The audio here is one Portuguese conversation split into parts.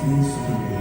fez por mim.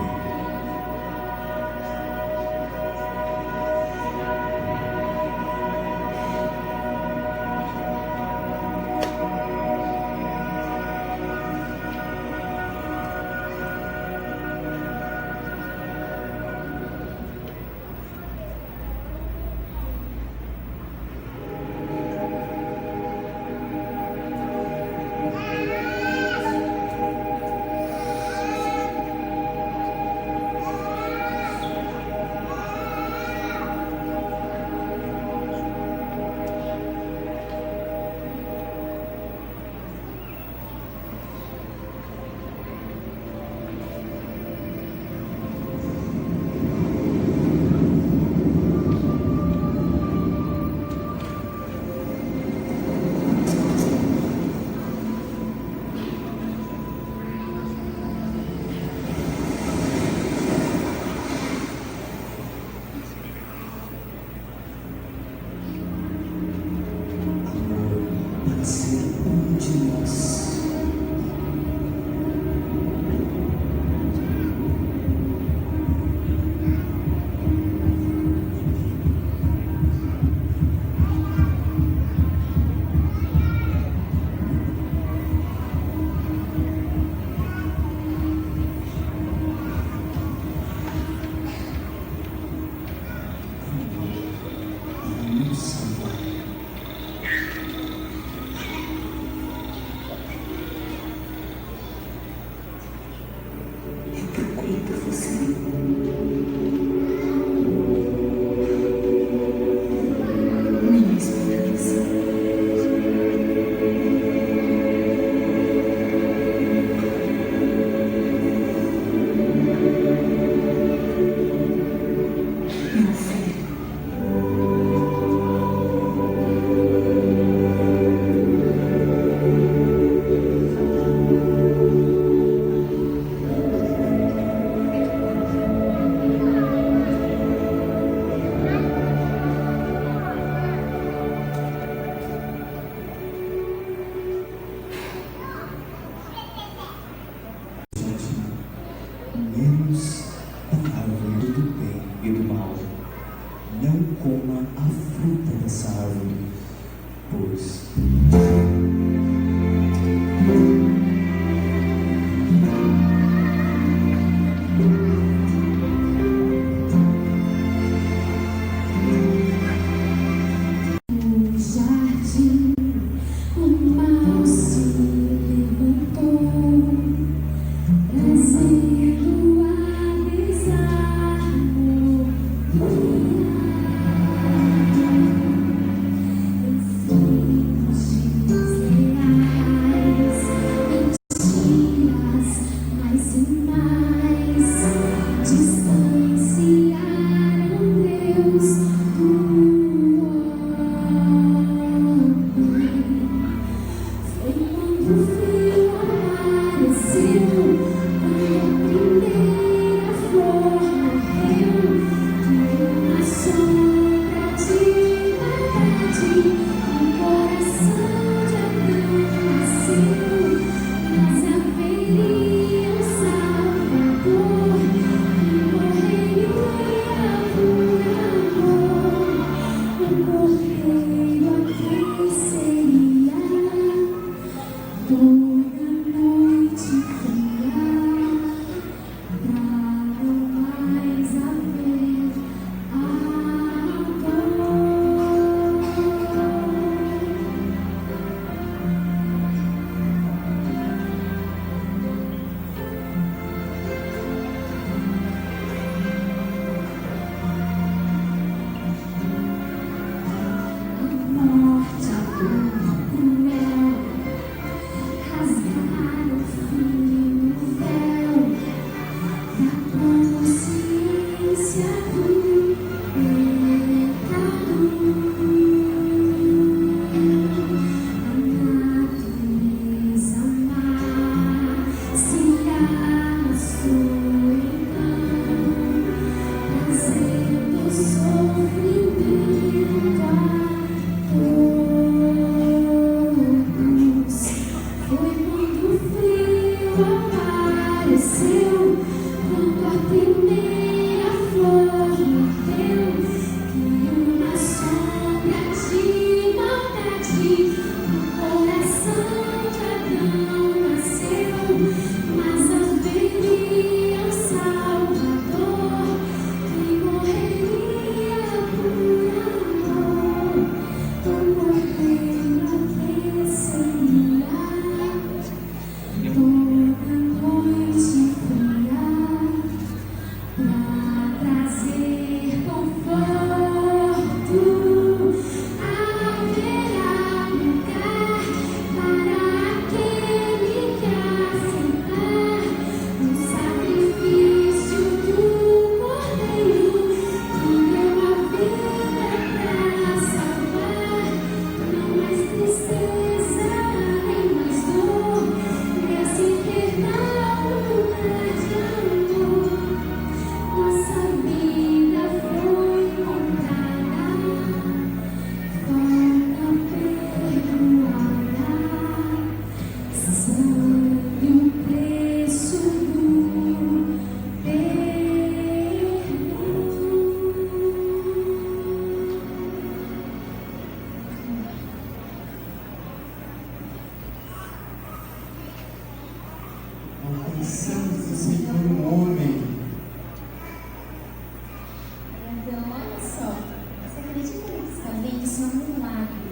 Menos a árvore do bem e do mal. Não coma a fruta dessa árvore, pois Precisamos do Senhor, um homem. Então, olha só, você acredita que você está vendo? Isso é um milagre.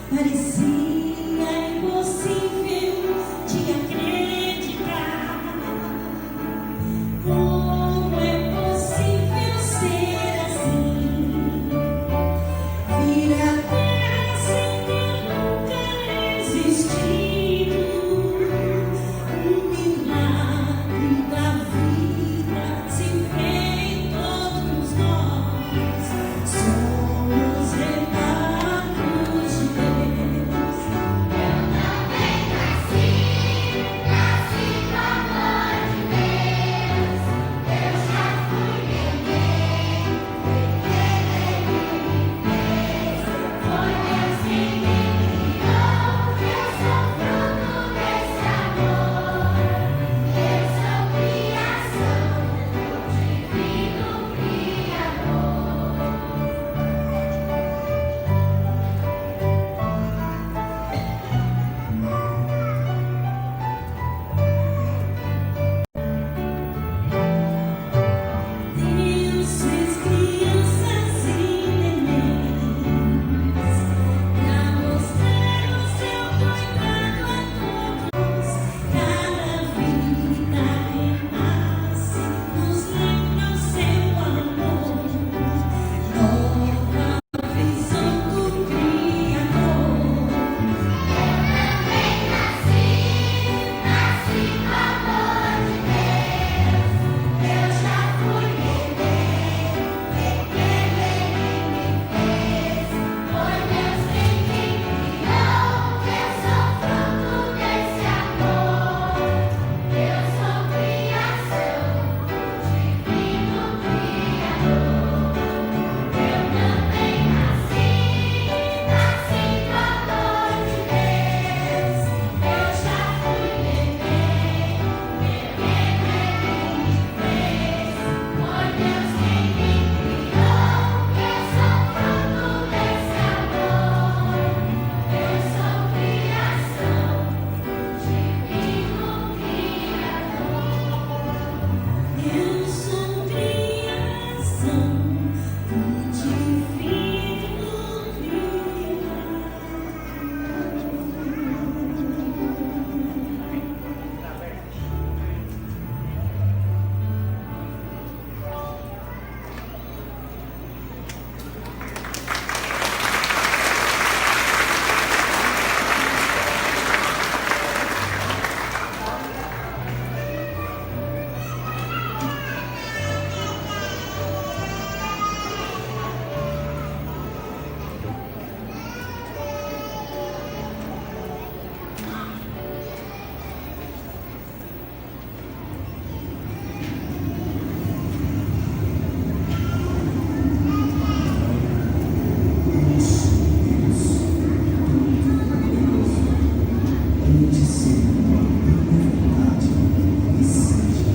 Parecia impossível de acreditar. Como é possível ser assim? Vir a terra sem ter nunca existido. Um milagre da vida se vê em todos nós. Somos retratos de Deus. Deus fez crianças e nenéns pra mostrar o seu cuidado a todos. Cada vida renasce, nos lembra o seu amor. Nova visão do Criador. Eu sou criação do divino Onde ser liberdade e seja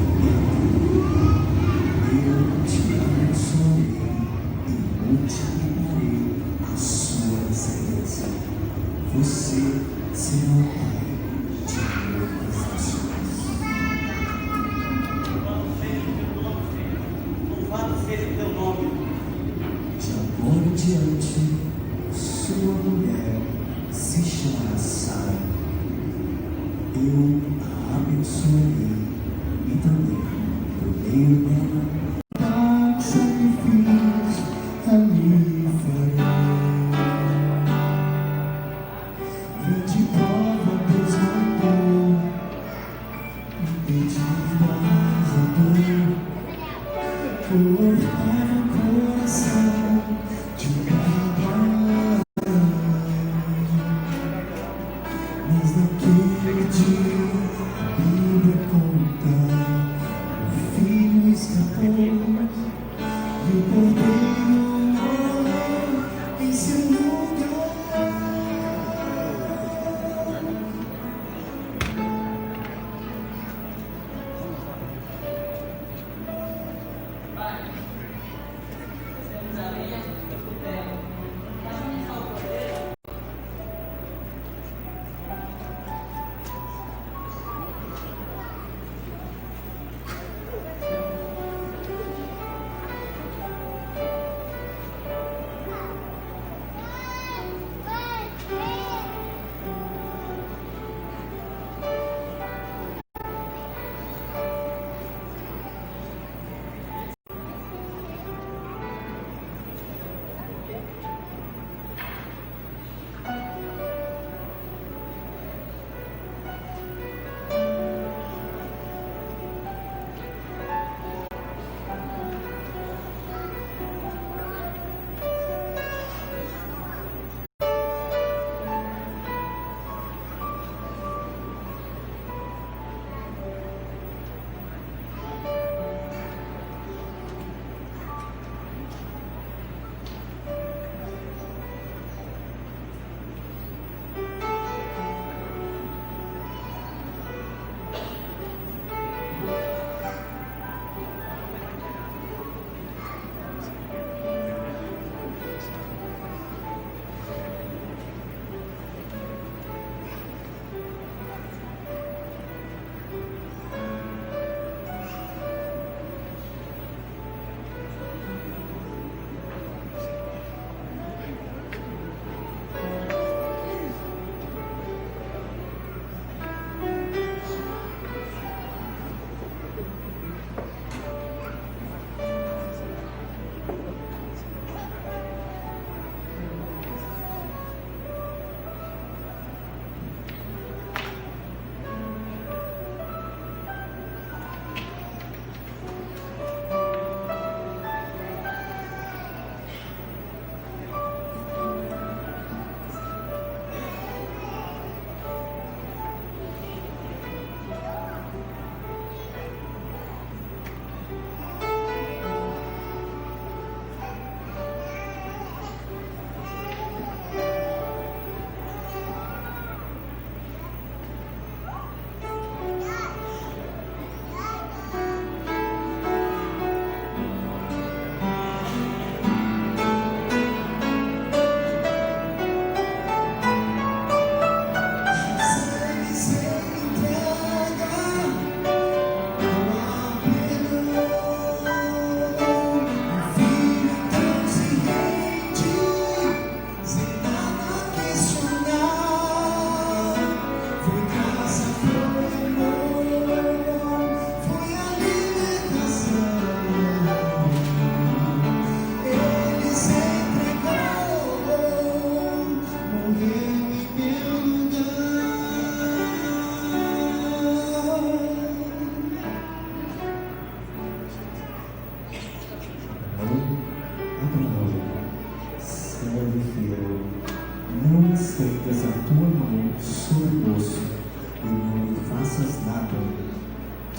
eu te abençoarei e multiplicarei a sua descendência. Você será o pai de muitas nações. Louvado seja o teu nome. De agora em diante, sua mulher se chamará Sara. Eu a abençoarei e também, por meio dela, sacrifício a mim farei. Grande prova Deus mandou, impedindo a dor, cortar o coração de cada mas naquele dia a Bíblia conta, o filho escapou e o cordeiro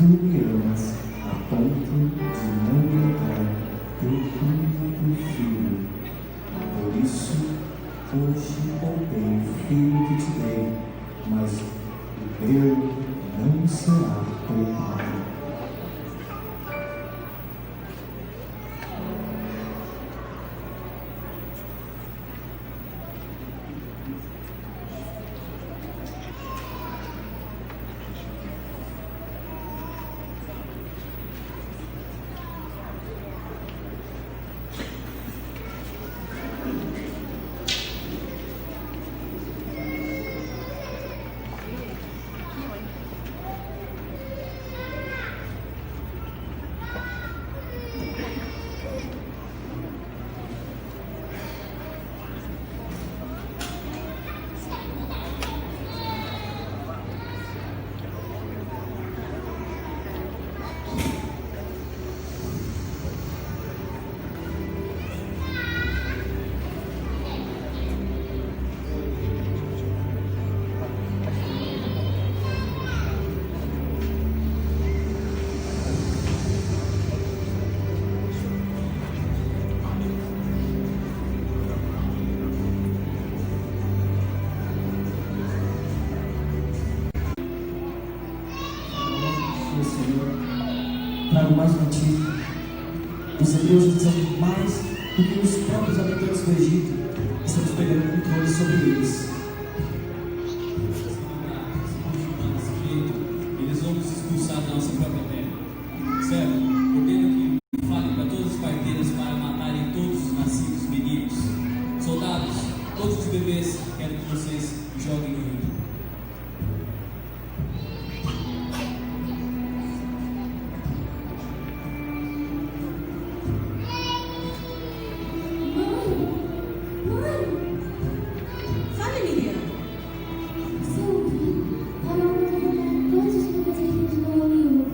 Tu me amas a ponto de não negar teu único filho. Por isso, hoje honrei o filho que te dei, mas o teu não será poupado. Senhor, trago mais notícia. Os hebreus nos amam mais do que os próprios habitantes do Egito. Estamos pegando controle sobre eles. Eles vão nos expulsar da nossa própria terra. Certo? Ordeno que falem para todas as parteiras para matarem todos os nascidos meninos. Soldados, todos os bebês, quero que vocês joguem no rio. Fale, Miriam. Seu ouvido, para onde jogar todos os bebês no rio.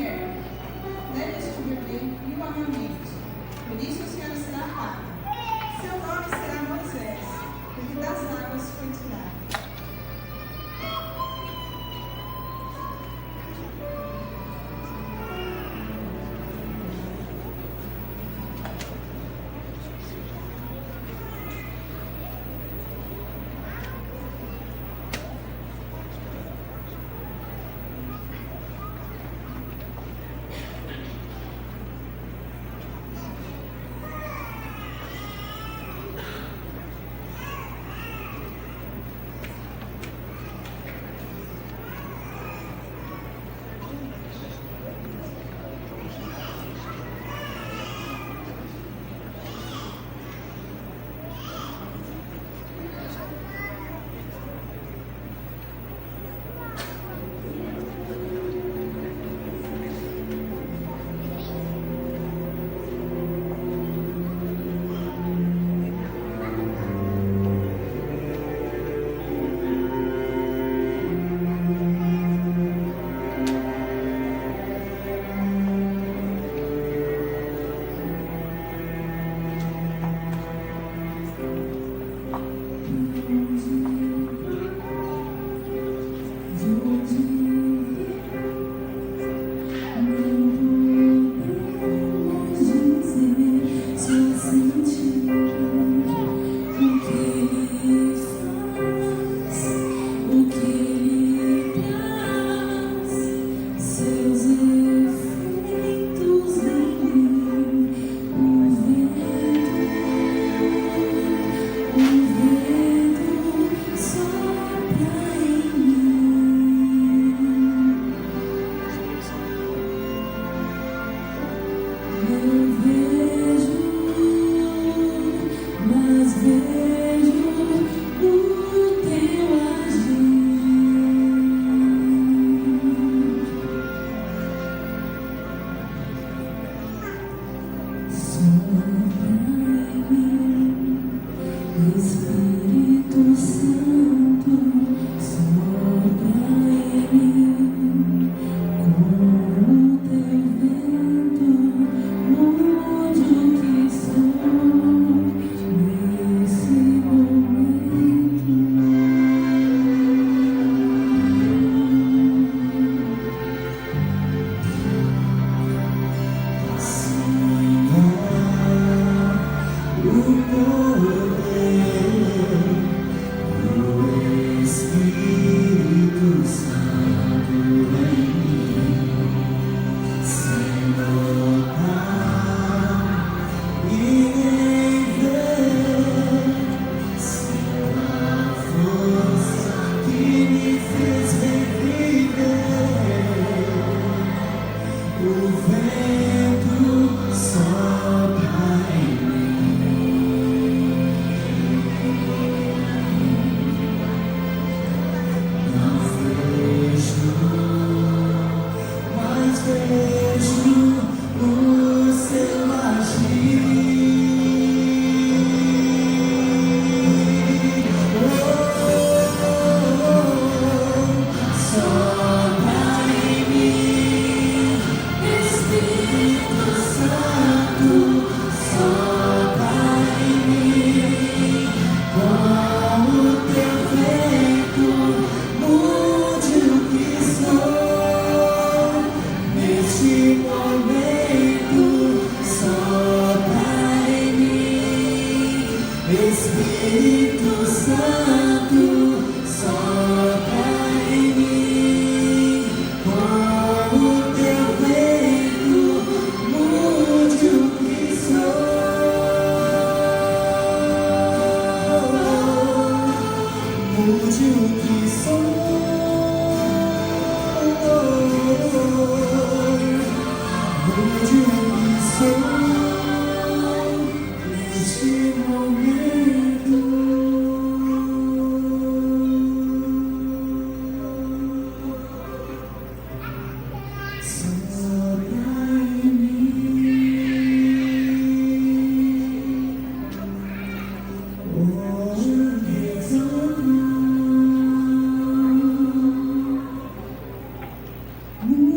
mulher, deve descobrir igualmente. Por isso o Senhor será Pai. Seu nome será Moisés, porque das águas foi tirado.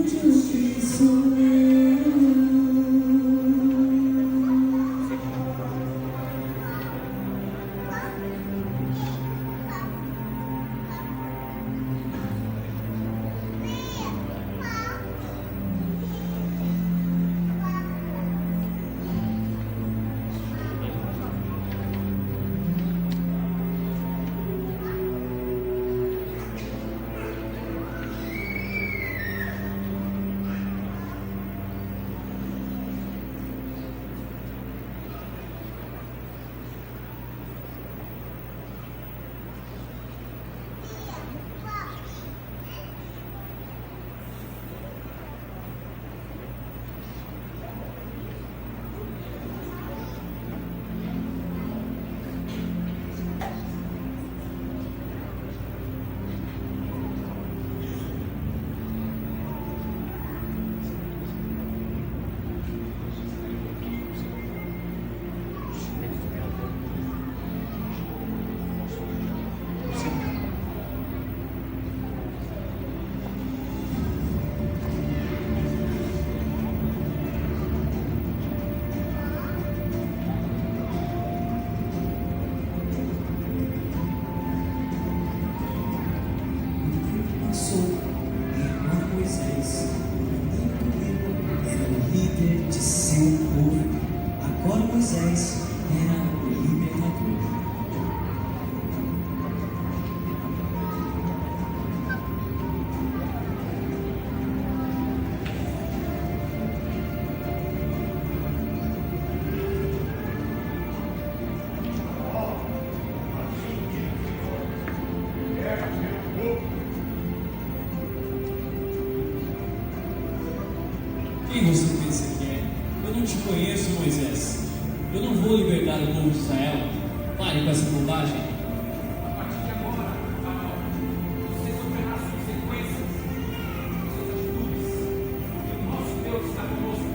justiça passou irmão Moisés, era o líder de seu povo. Agora Moisés era o libertador. Quem você pensa que é? Eu não te conheço, Moisés. Eu não vou libertar o povo de Israel. Pare com essa bobagem. A partir de agora, Faraó, você sofrerá as consequências das suas atitudes, porque o nosso Deus está conosco.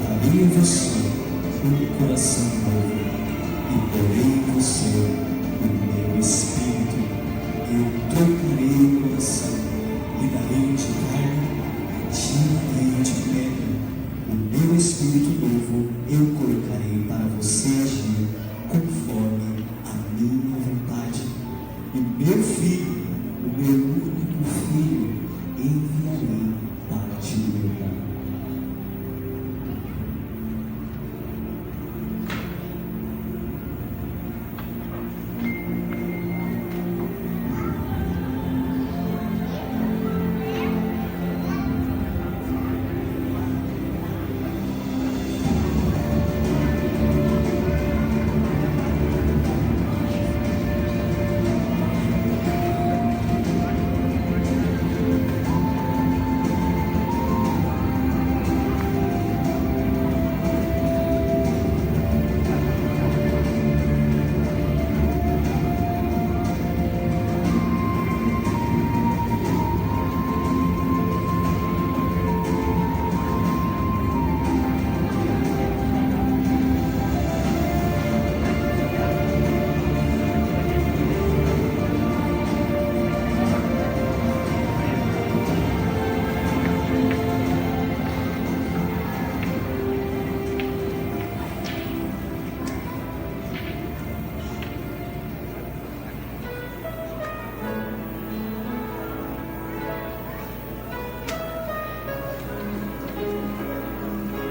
Darei a você um coração novo e porei em você o meu espírito. Eu trocarei o coração e darei de carne e tirarei de pedra. O meu espírito novo eu colocarei para você agir conforme a minha vontade. E meu filho, o meu único filho, enviarei para te libertar.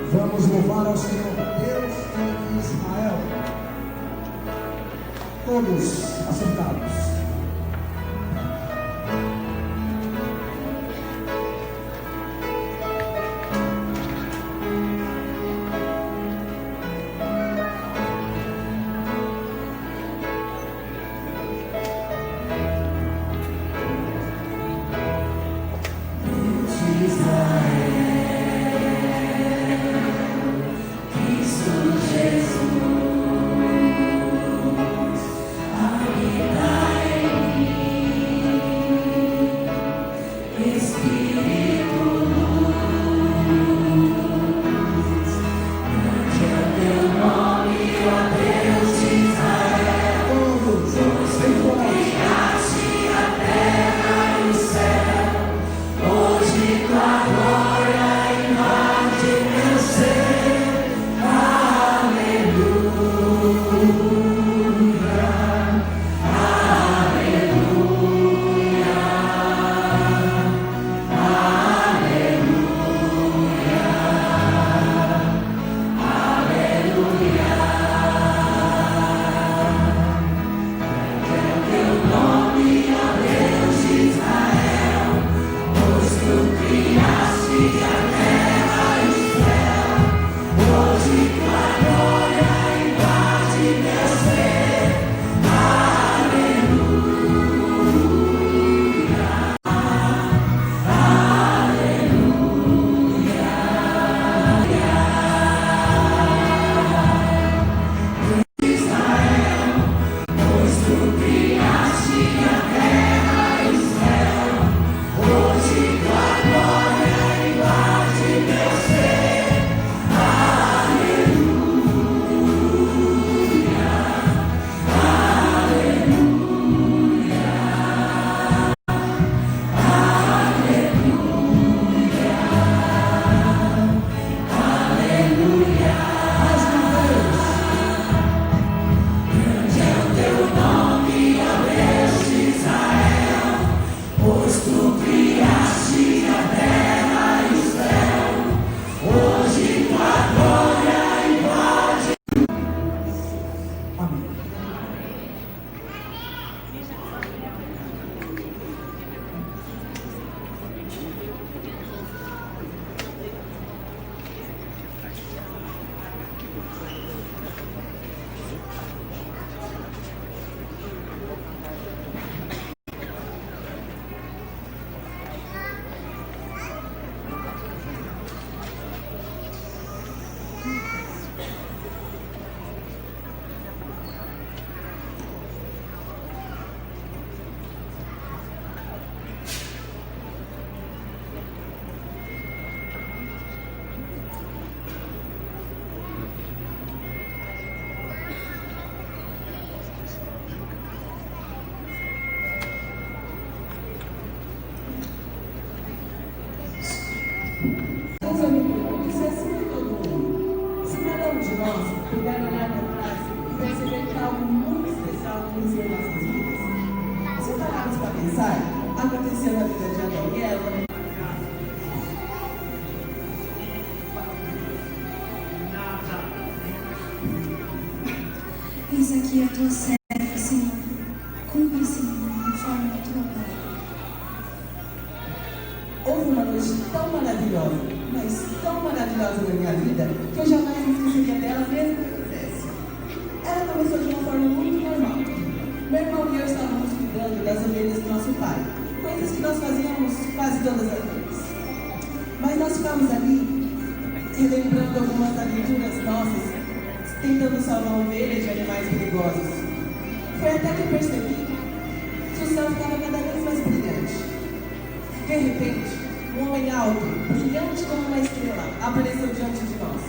Vamos louvar ao Senhor, Deus de Israel. Todos assentados. aqui a tua serva, Senhor. Cumpre, Senhor, conforme a tua palavra. Houve uma noite tão maravilhosa, mas tão maravilhosa na minha vida, que eu jamais me esqueceria dela, mesmo que eu quisesse. Ela começou de uma forma muito normal. Meu irmão e eu estávamos cuidando das ovelhas do nosso pai, coisas que nós fazíamos quase todas as vezes. Mas nós ficamos ali, relembrando algumas aventuras nossas, tentando salvar ovelhas de animais perigosos. Foi até que eu percebi que o céu ficava cada vez mais brilhante. De repente, um homem alto, brilhante como uma estrela, apareceu diante de nós.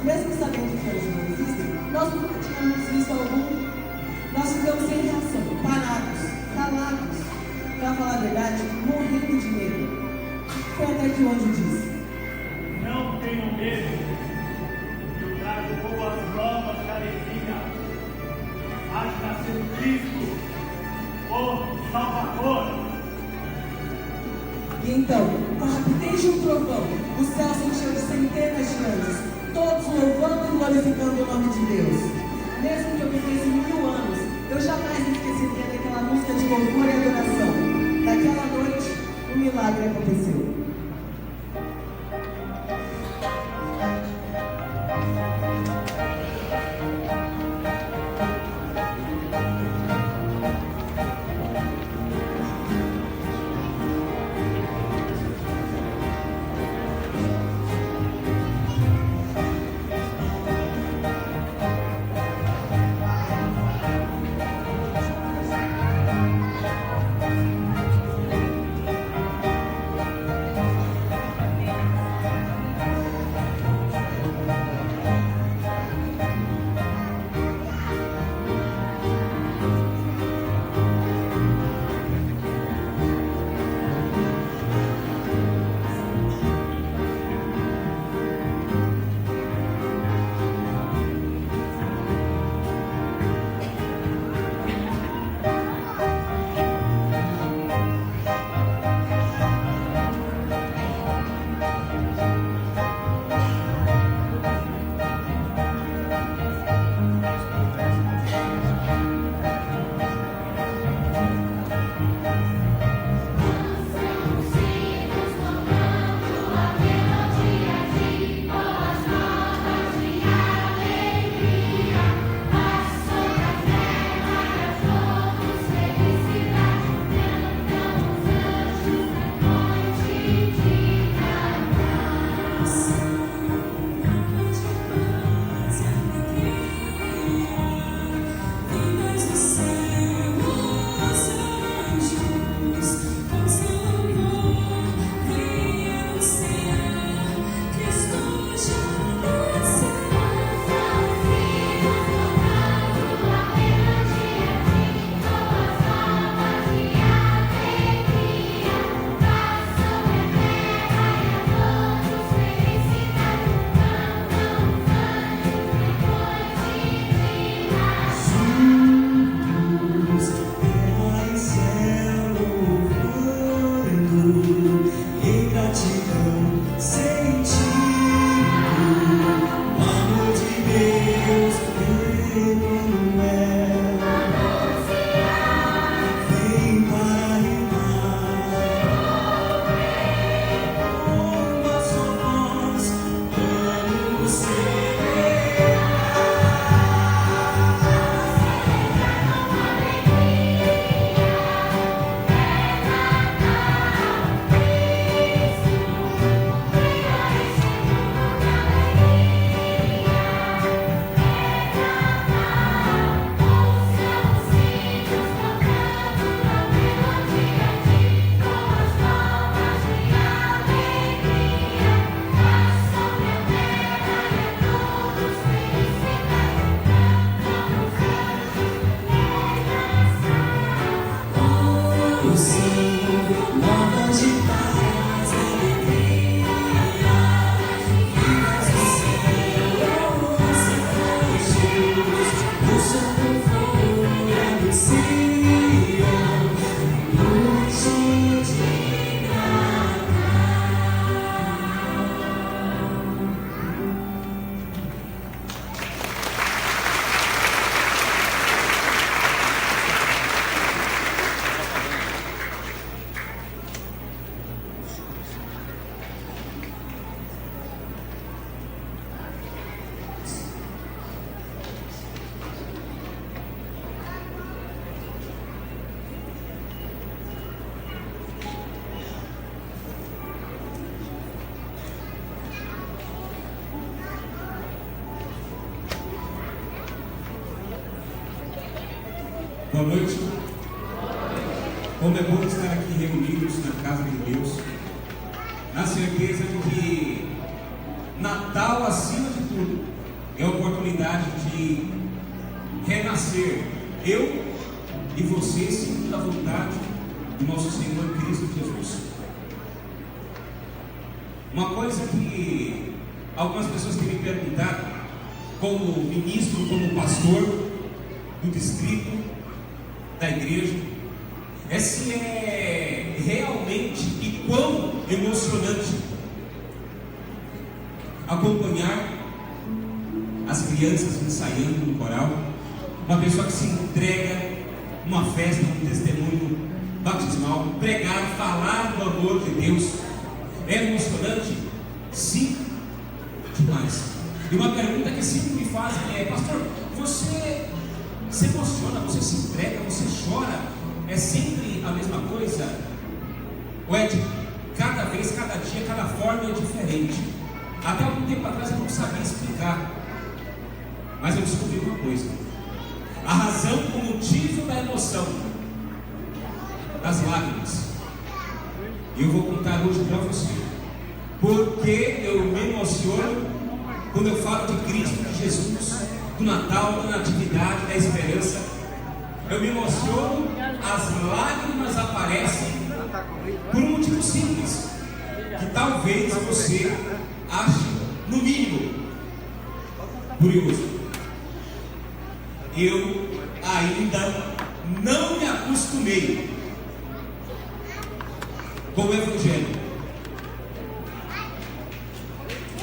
Mesmo sabendo que anjos não existem, nós nunca tínhamos visto algum. Nós ficamos sem reação, parados, calados, para falar a verdade, morrendo de medo. Foi até que o anjo disse: não tenham medo, eu trago boas novas de alegria. Há de nascer Cristo, o Salvador. E então, com a rapidez de um trovão, o céu se encheu de centenas de anjos, todos louvando e glorificando o nome de Deus. Mesmo que eu vivesse 1000 anos, eu jamais me esqueceria daquela música de louvor e adoração. Naquela noite, um milagre aconteceu. Boa noite. Como é bom estar aqui reunidos na casa de Deus, na certeza de que Natal, acima de tudo, é a oportunidade de renascer, eu e você, segundo a vontade do nosso Senhor Cristo Jesus. Uma coisa que algumas pessoas têm me perguntado, como ministro, como pastor do distrito, da igreja, é se é realmente e quão emocionante acompanhar as crianças ensaiando no coral, uma pessoa que se entrega uma festa, um testemunho batismal, pregar, falar do amor de Deus. É emocionante? Sim, demais. E uma pergunta que sempre me fazem é: pastor, você se emociona, você se entrega, você chora? É sempre a mesma coisa? Ou é de cada vez, cada dia, cada forma é diferente? Até algum tempo atrás eu não sabia explicar, mas eu descobri uma coisa: a razão, o motivo da emoção, das lágrimas. Eu vou contar hoje para você porque eu me emociono quando eu falo de Cristo, de Jesus, do Natal, da Natividade, da esperança. Eu me emociono, as lágrimas aparecem por um motivo simples, que talvez você ache, no mínimo, curioso. Eu ainda não me acostumei com o Evangelho.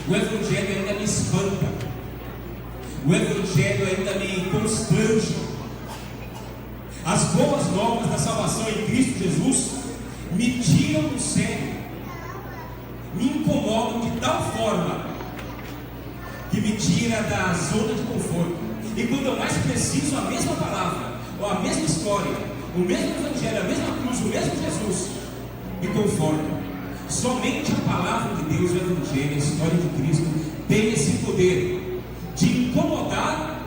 O Evangelho ainda me espanta. O Evangelho ainda me constrange. As boas novas da salvação em Cristo Jesus me tiram do sério, me incomodam de tal forma que me tira da zona de conforto. E quando eu mais preciso, a mesma palavra, ou a mesma história, o mesmo Evangelho, a mesma cruz, o mesmo Jesus me conforta. Somente a palavra de Deus, o Evangelho, a história de Cristo tem esse poder de incomodar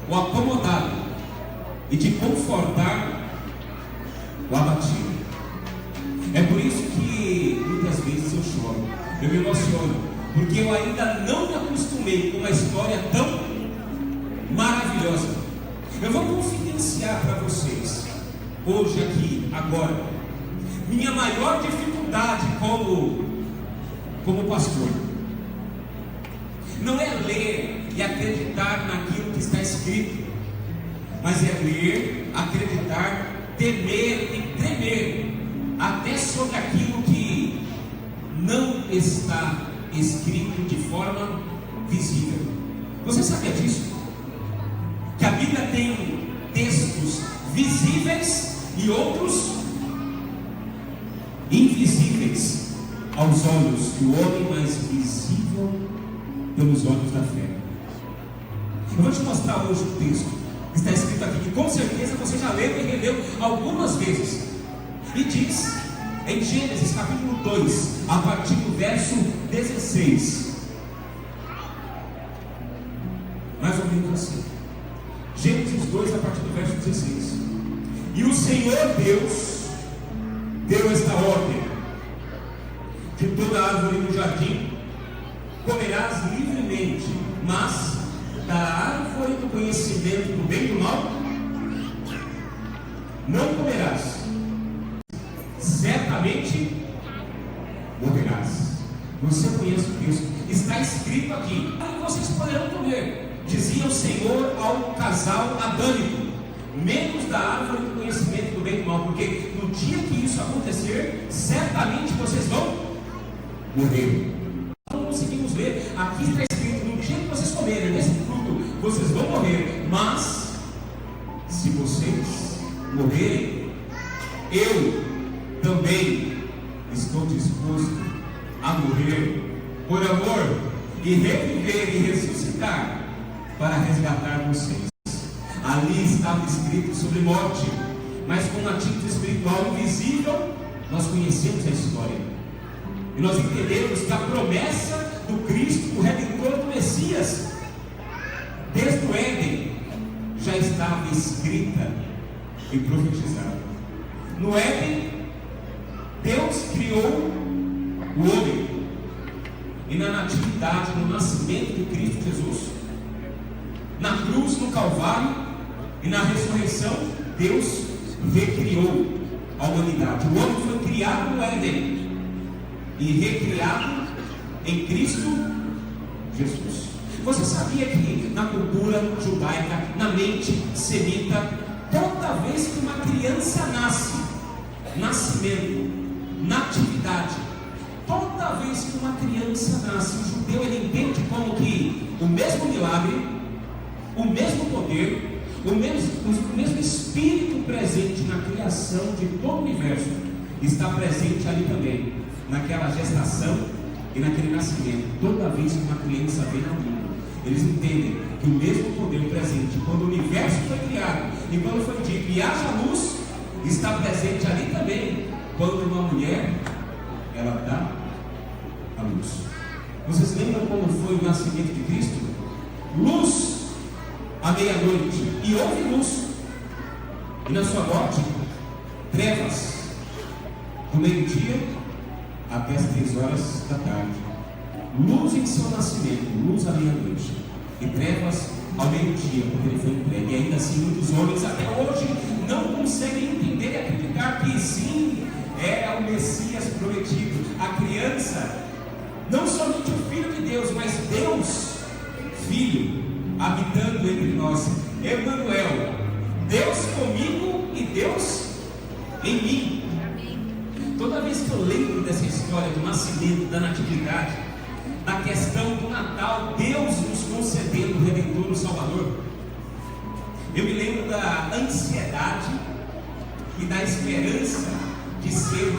o acomodado e de confortar o abatido. É por isso que muitas vezes eu choro, eu me emociono, porque eu ainda não me acostumei com uma história tão maravilhosa. Eu vou confidenciar para vocês, hoje aqui, agora, minha maior dificuldade como pastor. Não é ler e acreditar naquilo que está escrito, mas é ler, acreditar, temer e tremer até sobre aquilo que não está escrito de forma visível. Você sabia disso? Que a Bíblia tem textos visíveis e outros invisíveis aos olhos do homem, mas visível pelos olhos da fé. Eu vou te mostrar hoje um texto que está escrito aqui, que com certeza você já leu e releu algumas vezes, e diz em Gênesis capítulo 2, a partir do verso 16, mais ou menos assim. Gênesis 2, a partir do verso 16. E o Senhor Deus deu esta ordem: de toda árvore do jardim comerás livremente, mas da árvore do conhecimento do bem e do mal não comerás, certamente morrerás. Você conhece o texto, está escrito aqui: vocês poderão comer, dizia o Senhor ao casal adâmico, menos da árvore do conhecimento do bem e do mal, porque no dia que isso acontecer, certamente vocês vão morrer. Não conseguimos ver, aqui está escrito: no dia que vocês comerem desse fruto, vocês vão morrer, mas se vocês morrerem, eu também estou disposto a morrer por amor, e reviver e ressuscitar para resgatar vocês. Ali estava escrito sobre morte, mas com um título espiritual invisível. Nós conhecemos a história e nós entendemos que a promessa do Cristo, o Redentor, do Messias, desde o Éden, já estava escrita e profetizar. No Éden, Deus criou o homem. E na natividade, no nascimento de Cristo Jesus, na cruz, no Calvário e na ressurreição, Deus recriou a humanidade. O homem foi criado no Éden e recriado em Cristo Jesus. Você sabia que na cultura judaica, na mente semita, toda vez que uma criança nasce, nascimento, natividade, toda vez que uma criança nasce, o judeu ele entende como que o mesmo milagre, o mesmo poder, o mesmo Espírito presente na criação de todo o universo está presente ali também, naquela gestação e naquele nascimento. Toda vez que uma criança vem ao mundo, eles entendem que o mesmo poder presente quando o universo foi criado e quando foi dito e haja luz, está presente ali também quando uma mulher ela dá a luz. Vocês lembram como foi o nascimento de Cristo? Luz à meia-noite, e houve luz, e na sua morte, trevas, do meio-dia até as 3 horas da tarde. Luz em seu nascimento, luz à meia-noite, e trevas ao meio-dia, porque ele foi entregue. E ainda assim, muitos homens até hoje não conseguem entender e acreditar que sim, é o Messias prometido, a criança, não somente o Filho de Deus, mas Deus, Filho, habitando entre nós, Emmanuel, Deus comigo e Deus em mim. Toda vez que eu lembro dessa história do nascimento, da natividade, da questão do Natal, Deus nos concedendo o Redentor, o Salvador, eu me lembro da ansiedade e da esperança de ser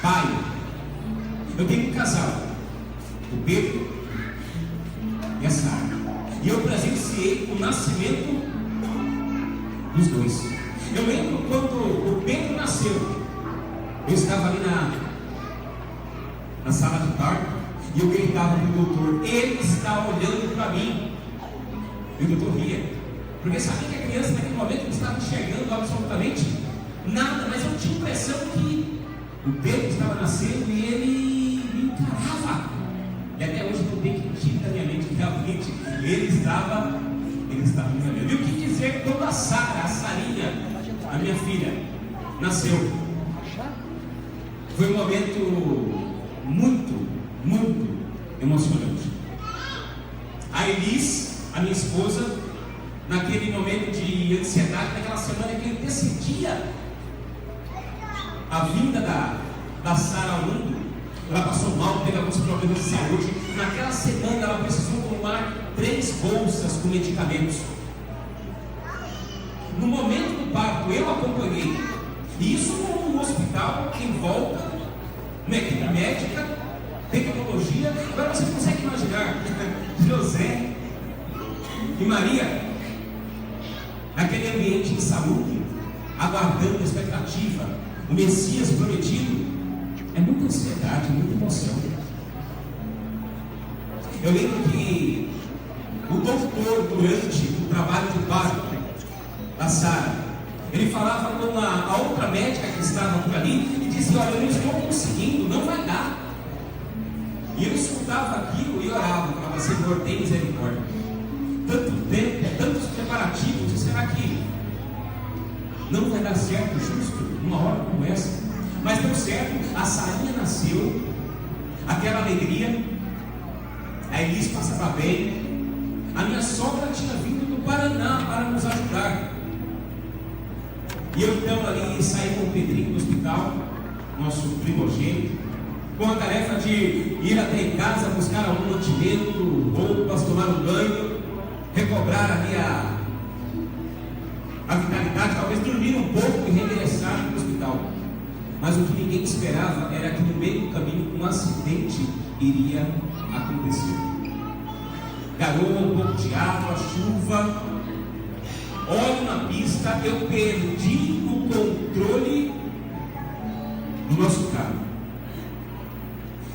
pai. Eu tenho um casal, o Pedro e a Sara, e eu presenciei o nascimento dos dois. Eu lembro quando o Pedro nasceu, eu estava ali na sala de parto e eu gritava para o doutor: ele está olhando para mim. E o doutor ria, porque sabia que a criança naquele momento não estava enxergando absolutamente nada, mas eu tinha a impressão que o Pedro estava nascendo e ele me encarava. E até hoje eu tenho que tirar da minha mente que realmente ele estava me olhando. E o que dizer quando a Sara, a Sarinha, a minha filha, nasceu? Foi um momento muito, muito emocionante. A Elis, a minha esposa, naquele momento de ansiedade, naquela semana que antecedia a vinda da Sara ao mundo, ela passou mal, teve alguns problemas de saúde. Naquela semana ela precisou tomar 3 bolsas com medicamentos. No momento do parto eu acompanhei, e isso num hospital em volta, uma equipe médica, tecnologia. Agora você consegue imaginar José e Maria naquele ambiente de saúde, aguardando a expectativa, o Messias prometido. É muita ansiedade, muita emoção. Eu lembro que o doutor, durante o trabalho de parto da Sara, ele falava com a outra médica que estava por ali e dizia: olha, eu não estou conseguindo, não vai dar. E eu escutava aquilo e orava, falava: Senhor, tem misericórdia. Tanto tempo, tantos preparativos, e será que não vai dar certo justo numa hora como essa? Mas deu certo, a Sarinha nasceu, aquela alegria, a Elis passava bem, a minha sogra tinha vindo do Paraná para nos ajudar. E eu então ali saí com o Pedrinho do hospital, nosso primogênito, com a tarefa de ir até em casa, buscar algum mantimento, roupas, tomar um banho, recobrar ali a vitalidade, talvez dormir um pouco e regressar para o hospital. Mas o que ninguém esperava era que no meio do caminho um acidente iria acontecer. Garoa, um pouco de água, chuva, olho na pista, eu perdi o controle do nosso carro.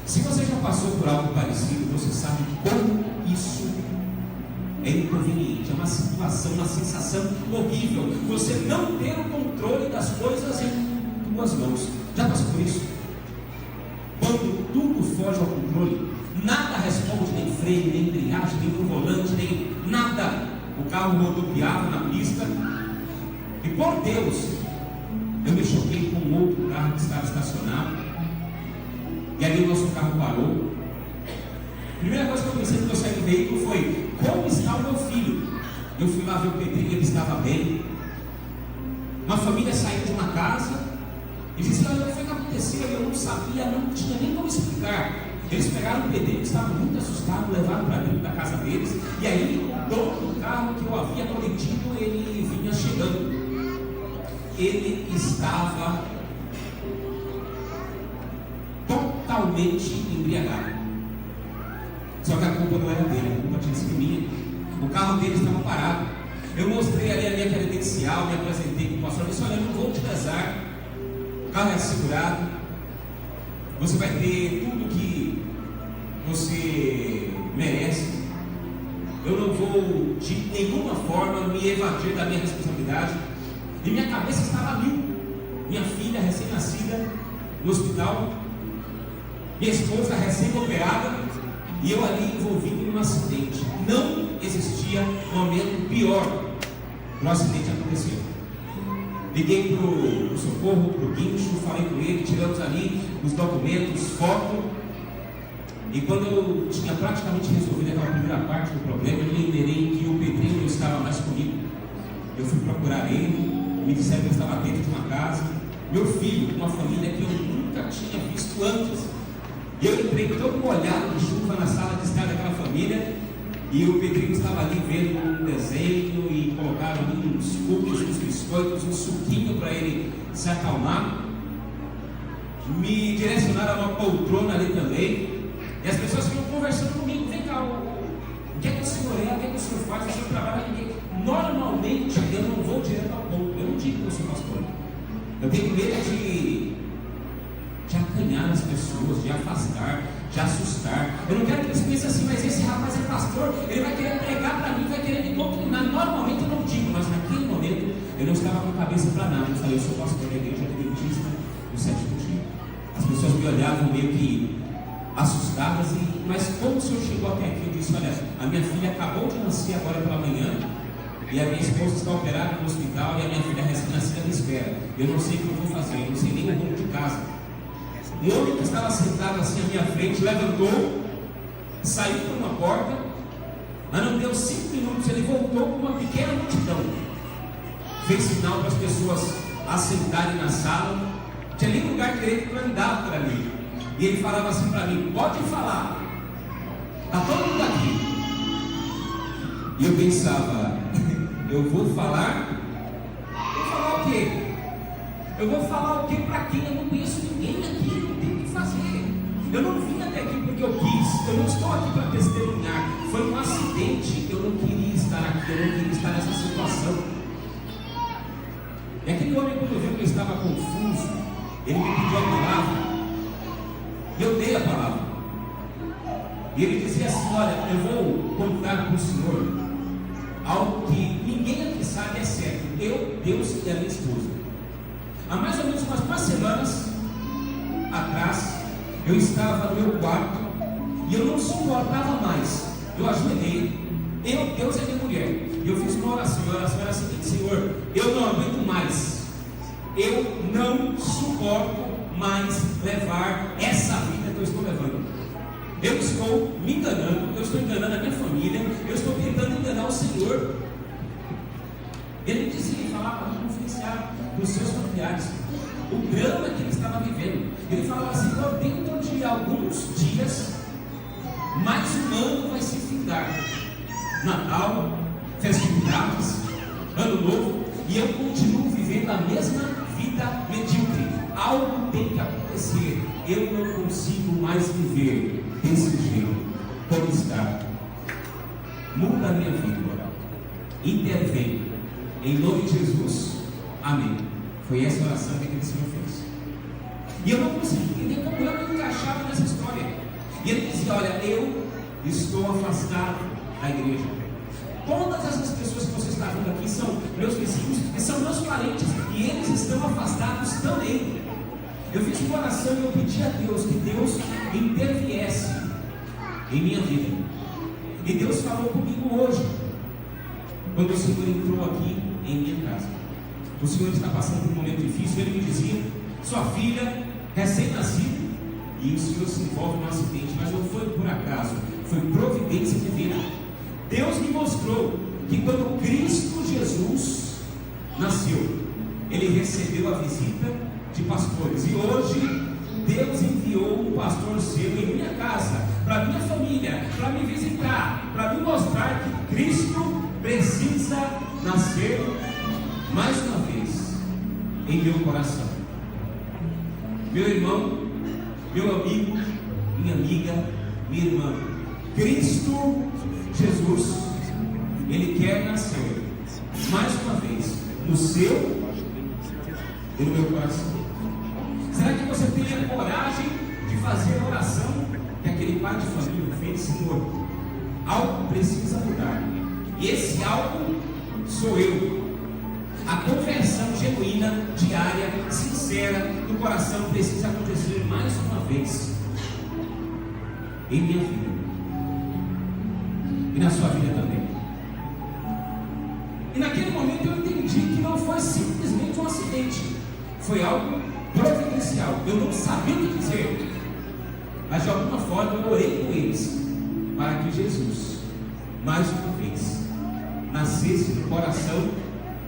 Se você já passou por algo parecido, você sabe como isso é inconveniente, é uma situação, uma sensação horrível. Você não ter o controle das coisas em tuas mãos. Já passou por isso? Quando tudo foge ao controle, nada responde, nem freio, nem embreagem, nem no volante, nem nada. O carro rodopiava na pista. E por Deus, eu me choquei com um outro carro que estava estacionado. E ali o nosso carro parou. A primeira coisa que eu pensei quando eu saí do veículo foi: como está o meu filho? Eu fui lá ver o Pedrinho, ele estava bem. Uma família saiu de uma casa e disse: olha, o que foi que aconteceu? Eu não sabia, não tinha nem como explicar. Eles pegaram o Pedrinho, que estava muito assustado, levaram para dentro da casa deles. E aí o dono do carro que eu havia coletido, ele vinha chegando. Ele estava totalmente embriagado. Só que a culpa não era dele, a culpa tinha sido minha. O carro dele estava parado. Eu mostrei ali a minha credencial, me apresentei com o pastor, disse: olha, eu não vou te casar. O carro é segurado. Você vai ter tudo que você merece. Eu não vou de nenhuma forma me evadir da minha responsabilidade. E minha cabeça estava a mil. Minha filha recém-nascida no hospital, minha esposa recém-operada, e eu ali envolvido em um acidente. Não existia momento pior para o acidente acontecer. Liguei para o socorro, para o guincho, falei com ele, tiramos ali os documentos, foto. E quando eu tinha praticamente resolvido aquela primeira parte do problema, eu lembrei que o Pedrinho não estava mais comigo. Eu fui procurar ele, me disseram que ele estava dentro de uma casa. Meu filho, uma família que eu nunca tinha visto antes. E eu entrei todo molhado de chuva na sala de estar daquela família. E o Pedrinho estava ali vendo um desenho e colocaram ali uns cookies, uns biscoitos, um suquinho para ele se acalmar. Me direcionaram a uma poltrona ali também. E as pessoas ficam conversando comigo: vem cá, o que é que o senhor é? O que é que o senhor faz? O senhor trabalha com ninguém? Normalmente eu não vou direto ao ponto. Eu não digo que eu sou pastor. Eu tenho medo de acanhar as pessoas, de afastar, de assustar. Eu não quero que eles pensem assim: mas esse rapaz é pastor, ele vai querer pregar para mim, vai querer me doutrinar. Normalmente eu não digo, mas naquele momento eu não estava com a cabeça para nada. Eu falei: eu sou pastor da igreja adventista do sétimo dia. As pessoas me olhavam meio que assustadas, mas como o senhor chegou até aqui? Eu disse: olha, a minha filha acabou de nascer agora pela manhã, e a minha esposa está operada no hospital, e a minha filha recém-nascida me espera. Eu não sei o que eu vou fazer, eu não sei nem o rumo de casa. Um homem que estava sentado assim à minha frente levantou, saiu por uma porta, mas não deu 5 minutos, ele voltou com uma pequena multidão. Fez sinal para as pessoas assentarem na sala. Tinha nem lugar direito para andar por ali. E ele falava assim para mim: pode falar, está todo mundo aqui. E eu pensava: eu vou falar? Vou falar o quê? Eu vou falar o quê para quem? Eu não conheço ninguém aqui, não tem o que fazer. Eu não vim até aqui porque eu quis, eu não estou aqui para testemunhar. Foi um acidente, eu não queria estar aqui, eu não queria estar nessa situação. E aquele homem, quando viu que eu estava confuso, ele me pediu a palavra. E eu dei a palavra. E ele dizia assim: olha, eu vou contar para o senhor algo que ninguém aqui sabe, é certo. Eu, Deus e a minha esposa. Há mais ou menos umas 2 semanas atrás, eu estava no meu quarto e eu não suportava mais. Eu ajoelhei, eu, Deus e a minha mulher. E eu fiz uma oração. A oração era a seguinte: Senhor, eu não aguento mais. Eu não suporto mais levar essa vida que eu estou levando. Eu estou me enganando, eu estou enganando a minha família, eu estou tentando enganar o Senhor. Ele dizia, ele falava para confidenciar para os seus familiares o drama que ele estava vivendo. Ele falava assim: dentro de alguns dias, mais um ano vai se findar. Natal, festividades, Ano Novo, e eu continuo vivendo a mesma vida medíocre. Algo tem que acontecer. Eu não consigo mais viver desse jeito. Como está? Muda a minha vida. Intervém. Em nome de Jesus. Amém. Foi essa oração que aquele Senhor fez. E eu não consegui entender como eu me encaixava nessa história. E ele dizia: olha, eu estou afastado da igreja. Todas essas pessoas que você está vendo aqui são meus vizinhos e são meus parentes, e eles estão afastados também. Eu fiz uma oração e eu pedi a Deus que Deus interviesse em minha vida. E Deus falou comigo hoje, quando o Senhor entrou aqui em minha casa. O Senhor está passando por um momento difícil. Ele me dizia: sua filha, recém-nascida, e o Senhor se envolve num acidente, mas não foi por acaso, foi providência divina. Deus me mostrou que quando Cristo Jesus nasceu, Ele recebeu a visita de pastores, e hoje Deus enviou um pastor seu em minha casa, para minha família, para me visitar, para me mostrar que Cristo precisa nascer mais uma vez em meu coração. Meu irmão, meu amigo, minha amiga, minha irmã, Cristo Jesus, Ele quer nascer mais uma vez no seu e no meu coração. Será que você tem a coragem de fazer a oração que aquele pai de família fez? Senhor, algo precisa mudar, e esse algo sou eu. A conversão genuína, diária, sincera do coração precisa acontecer mais uma vez em minha vida e na sua vida também. E naquele momento eu entendi que não foi simplesmente um acidente, foi algo providencial. Eu não sabia o que dizer, mas de alguma forma eu orei com eles para que Jesus mais uma vez nascesse no coração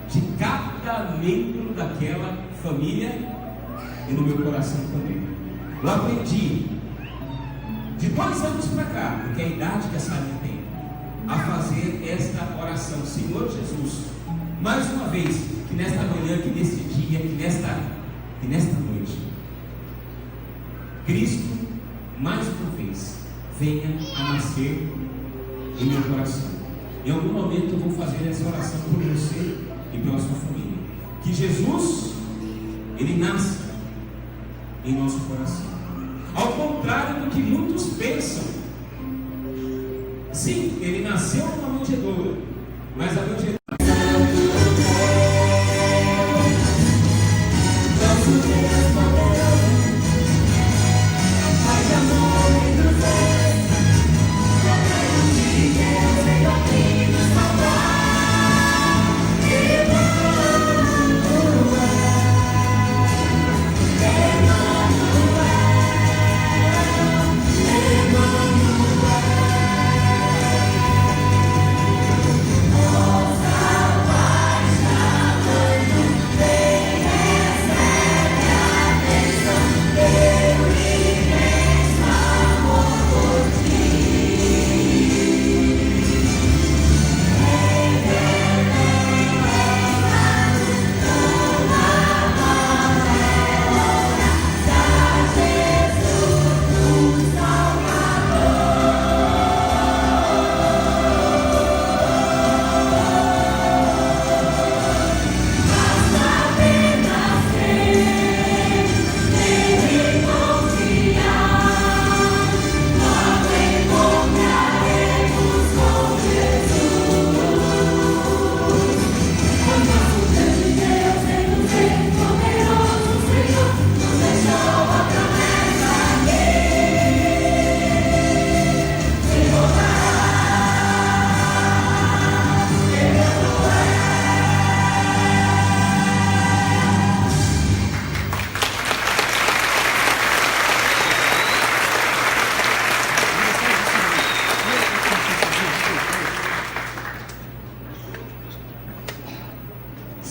de cada membro daquela família e no meu coração também. Eu aprendi de 2 anos para cá, porque é a idade que a Sarinha tem, a fazer esta oração: Senhor Jesus, mais uma vez, que nesta manhã, que neste dia, que nesta noite, Cristo mais uma vez venha a nascer em meu coração. Em algum momento eu vou fazer essa oração por você e pela sua família. Que Jesus, Ele nasça em nosso coração. Ao contrário do que muitos pensam. Sim, Ele nasceu numa manjedoura, mas a manjedoura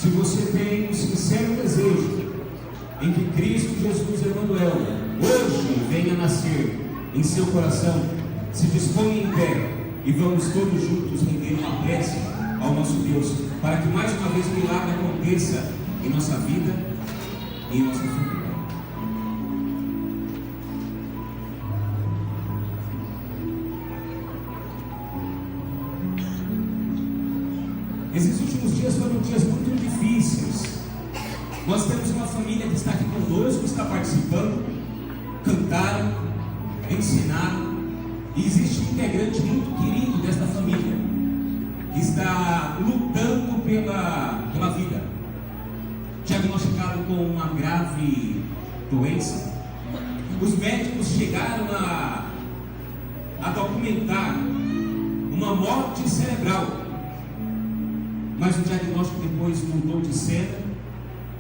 Se você tem um sincero desejo em que Cristo Jesus Emmanuel hoje venha nascer em seu coração, se disponha em pé e vamos todos juntos render uma prece ao nosso Deus, para que mais uma vez o milagre aconteça em nossa vida e em nossa família. Esses últimos dias foram dias muito difíceis. Nós temos uma família que está aqui conosco, está participando, cantaram, ensinaram, e existe um integrante muito querido desta família que está lutando pela vida, diagnosticado com uma grave doença. Os médicos chegaram a documentar uma morte cerebral, mas o diagnóstico depois mudou de cena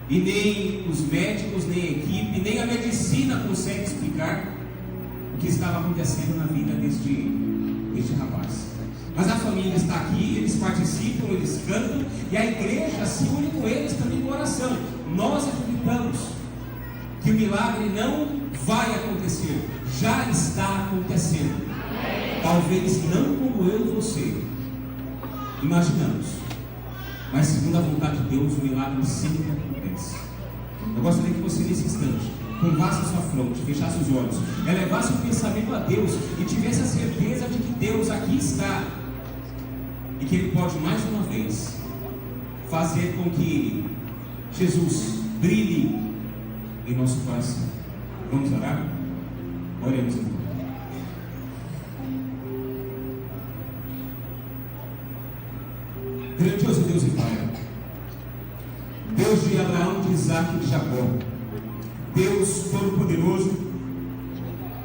e nem os médicos, nem a equipe, nem a medicina consegue explicar o que estava acontecendo na vida deste rapaz. Mas a família está aqui, eles participam, eles cantam, e a igreja se une com eles também em oração. Nós acreditamos que o milagre não vai acontecer, já está acontecendo. Talvez não como eu e você imaginamos, mas segundo a vontade de Deus, o milagre sempre acontece. Eu gostaria que você, nesse instante, curvasse a sua fronte, fechasse os olhos, elevasse o pensamento a Deus e tivesse a certeza de que Deus aqui está e que Ele pode mais uma vez fazer com que Jesus brilhe em nosso coração. Vamos orar? Oremos então. Grandioso Deus e Pai, Deus de Abraão, de Isaac e de Jacó, Deus Todo-Poderoso,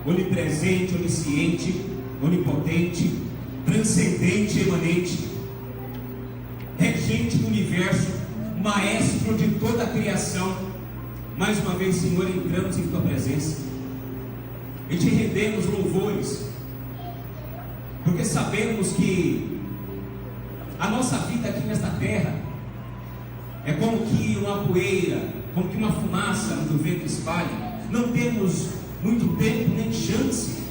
onipresente, onisciente, onipotente, transcendente, emanente, regente do universo, maestro de toda a criação. Mais uma vez, Senhor, entramos em Tua presença e Te rendemos louvores, porque sabemos que a nossa vida aqui nesta terra é como que uma poeira, como que uma fumaça onde o vento espalha. Não temos muito tempo nem chance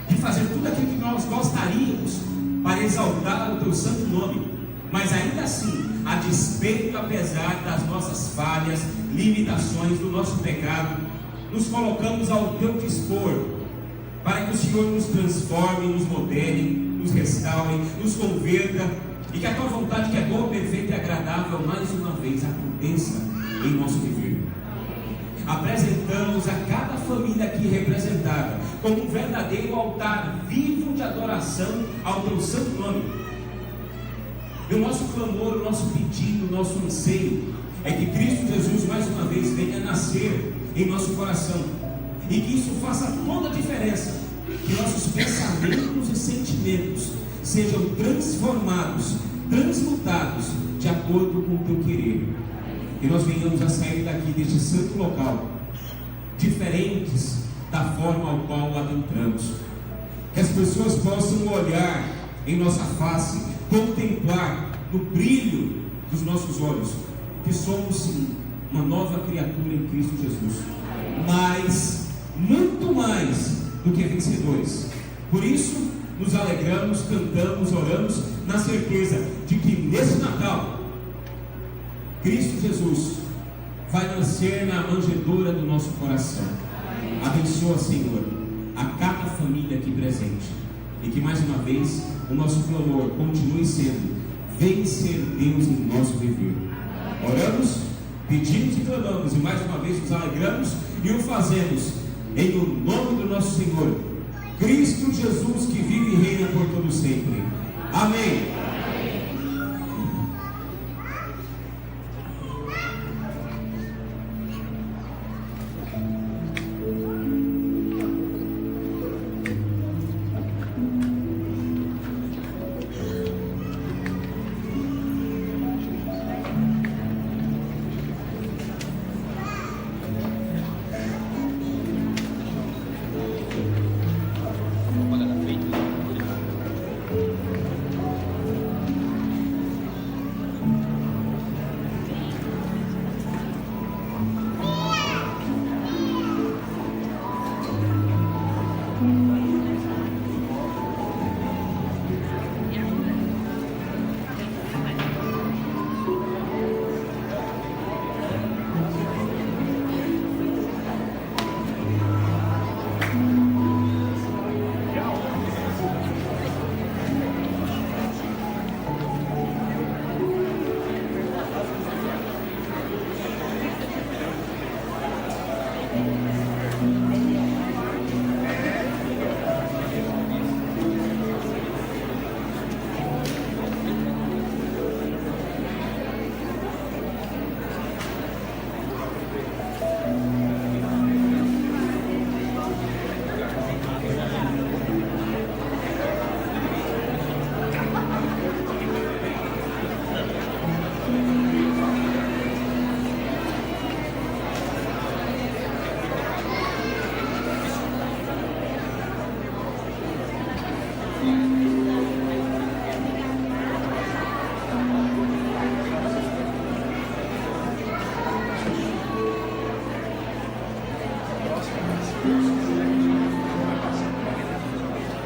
de fazer tudo aquilo que nós gostaríamos para exaltar o Teu santo nome, mas ainda assim, a despeito, apesar das nossas falhas, limitações, do nosso pecado, nos colocamos ao Teu dispor, para que o Senhor nos transforme, nos modele, nos restaure, nos converta, e que a Tua vontade, que é boa, perfeita e agradável, mais uma vez aconteça em nosso viver. Apresentamos a cada família aqui representada como um verdadeiro altar vivo de adoração ao Teu santo nome. E o nosso clamor, o nosso pedido, o nosso anseio é que Cristo Jesus mais uma vez venha nascer em nosso coração, e que isso faça toda a diferença, que nossos pensamentos e sentimentos sejam transformados, transmutados de acordo com o Teu querer. Que nós venhamos a sair daqui deste santo local diferentes da forma ao qual adentramos. Que as pessoas possam olhar em nossa face, contemplar no brilho dos nossos olhos que somos sim uma nova criatura em Cristo Jesus, mas muito mais do que vencedores. Por isso nos alegramos, cantamos, oramos na certeza de que nesse Natal Cristo Jesus vai nascer na manjedoura do nosso coração. Abençoa, Senhor, a cada família aqui presente, e que mais uma vez o nosso clamor continue sendo: vem ser Deus em nosso viver. Oramos, pedimos e clamamos, e mais uma vez nos alegramos e o fazemos em o nome do nosso Senhor Cristo Jesus, que vive e reina por todo sempre. Amém.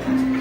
Amém.